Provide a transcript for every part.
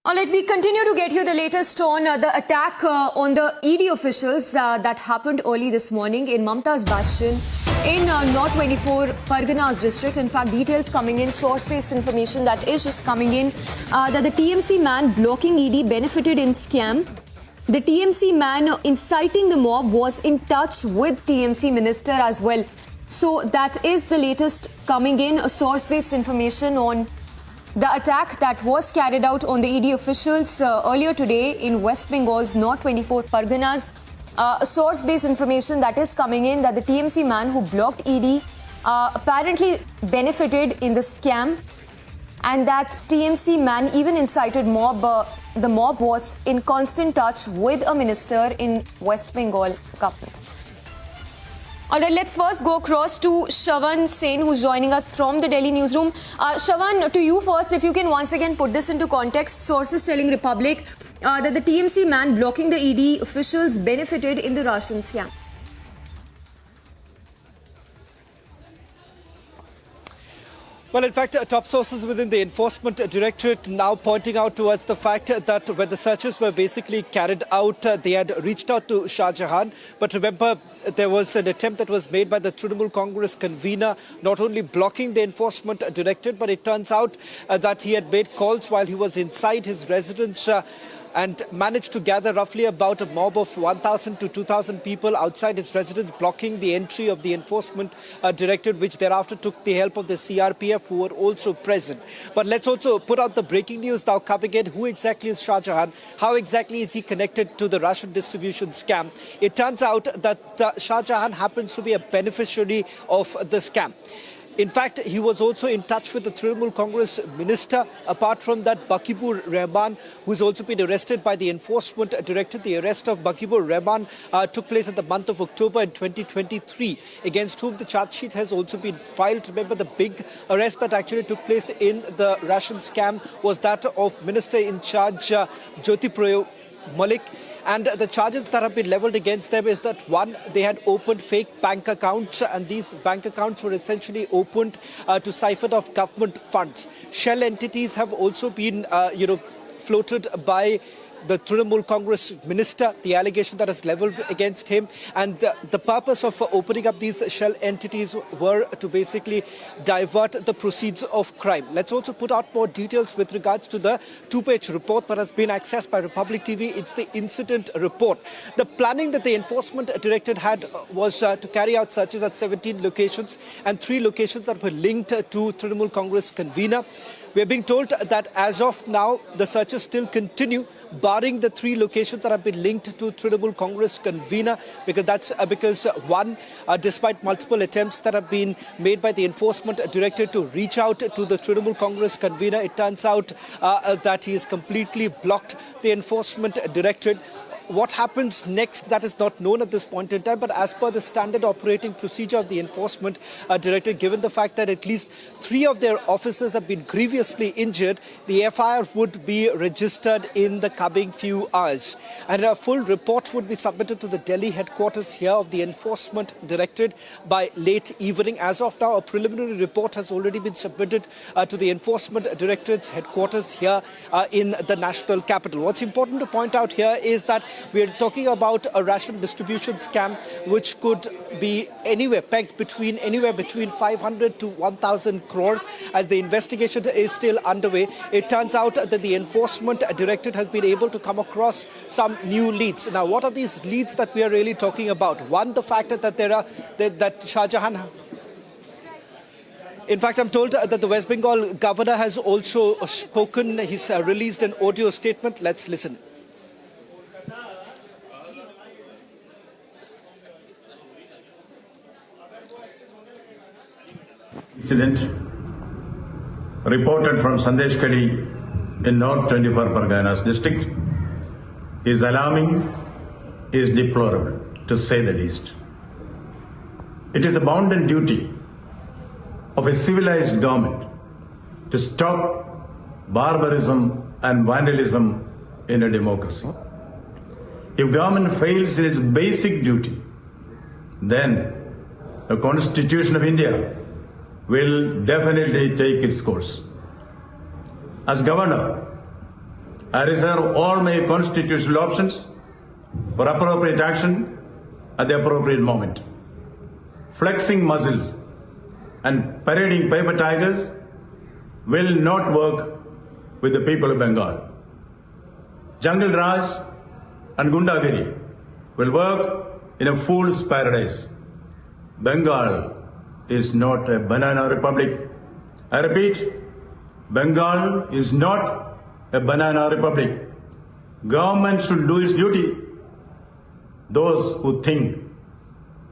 All right, we continue to get you the latest on the attack on the ED officials that happened early this morning in Mamta's bastion in North 24 Parganas district. In fact, details coming in, source-based information that is just coming in, that the TMC man blocking ED benefited in scam. The TMC man inciting the mob was in touch with TMC minister as well. So that is the latest coming in, source-based information on the attack that was carried out on the ED officials earlier today in West Bengal's North 24 Parganas. Source-based information that is coming in that the TMC man who blocked ED apparently benefited in the scam, and that TMC man even incited mob. The mob was in constant touch with a minister in West Bengal government. All right, let's first go across to Shravan Sen, who's joining us from the Delhi newsroom. Shravan, to you first, if you can once again put this into context. Sources telling Republic that the TMC man blocking the ED officials benefited in the ration scam. Well, in fact, top sources within the Enforcement Directorate now pointing out towards the fact that when the searches were basically carried out, they had reached out to Shah Jahan. But remember, there was an attempt that was made by the Trinamool Congress convener, not only blocking the Enforcement Directorate, but it turns out that he had made calls while he was inside his residence and managed to gather roughly about a mob of 1,000 to 2,000 people outside his residence, blocking the entry of the Enforcement Directorate, which thereafter took the help of the CRPF, who were also present. But let's also put out the breaking news now coming in. Who exactly is Shah Jahan? How exactly is he connected to the ration distribution scam? It turns out that Shah Jahan happens to be a beneficiary of the scam. In fact, he was also in touch with the Trinamool Congress minister. Apart from that, Bakibur Rahman, who's also been arrested by the Enforcement Directorate. The arrest of Bakibur Rahman took place in the month of October in 2023, against whom the charge sheet has also been filed. Remember, the big arrest that actually took place in the ration scam was that of Minister in charge Jyoti Prayo Malik. And the charges that have been leveled against them is that, one, they had opened fake bank accounts, and these bank accounts were essentially opened to siphon off government funds. Shell entities have also been, floated by the Trinamool Congress minister, the allegation that is leveled against him. And the purpose of opening up these shell entities were to basically divert the proceeds of crime. Let's also put out more details with regards to the two-page report that has been accessed by Republic TV. It's the incident report. The planning that the Enforcement Directorate had was to carry out searches at 17 locations and 3 locations that were linked to Trinamool Congress convener. We are being told that as of now, the searches still continue, barring the 3 locations that have been linked to Trinamool Congress convener, because one, despite multiple attempts that have been made by the Enforcement Directorate to reach out to the Trinamool Congress convener, it turns out that he has completely blocked the Enforcement Directorate. What happens next, that is not known at this point in time, but as per the standard operating procedure of the Enforcement Directorate, given the fact that at least 3 of their officers have been grievously injured, the FIR would be registered in the coming few hours. And a full report would be submitted to the Delhi headquarters here of the Enforcement Directorate by late evening. As of now, a preliminary report has already been submitted to the Enforcement Directorate's headquarters here in the national capital. What's important to point out here is that we are talking about a ration distribution scam which could be pegged between 500 to 1,000 crores. As the investigation is still underway, it turns out that the Enforcement Directorate has been able to come across some new leads. Now, what are these leads that we are really talking about? One, the fact that that Shah Jahan. In fact, I'm told that the West Bengal governor has also spoken. He's released an audio statement. Let's listen. Incident reported from Sandeshkali in North 24 Parganas district is alarming, is deplorable, to say the least. It is the bounden duty of a civilized government to stop barbarism and vandalism in a democracy. If government fails in its basic duty, then the Constitution of India will definitely take its course. As governor, I reserve all my constitutional options for appropriate action at the appropriate moment. Flexing muscles and parading paper tigers will not work with the people of Bengal. Jungle Raj and Gundagiri will work in a fool's paradise. Bengal is not a banana republic. I repeat, Bengal is not a banana republic. Government should do its duty. Those who think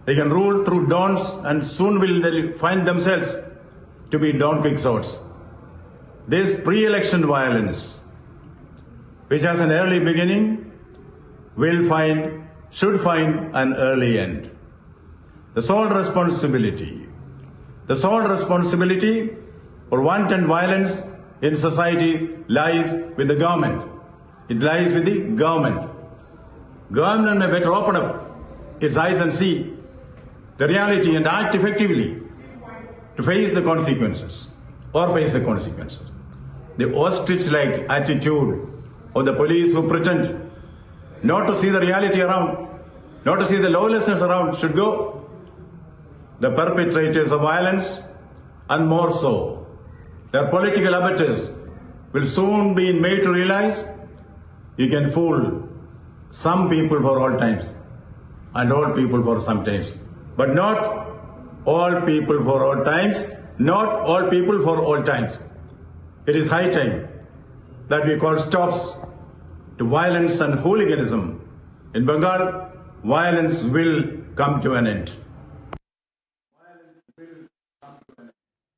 they can rule through dons and soon will they find themselves to be Don Quixotes. This pre-election violence, which has an early beginning, should find an early end. The sole responsibility for wanton violence in society lies with the government. It lies with the government. Government may better open up its eyes and see the reality and act effectively to face the consequences. The ostrich-like attitude of the police who pretend not to see the reality around, not to see the lawlessness around should go. The perpetrators of violence, and more so, their political abettors, will soon be made to realize you can fool some people for all times and all people for some times, but not all people for all times, not all people for all times. It is high time that we call stops to violence and hooliganism. In Bengal, violence will come to an end.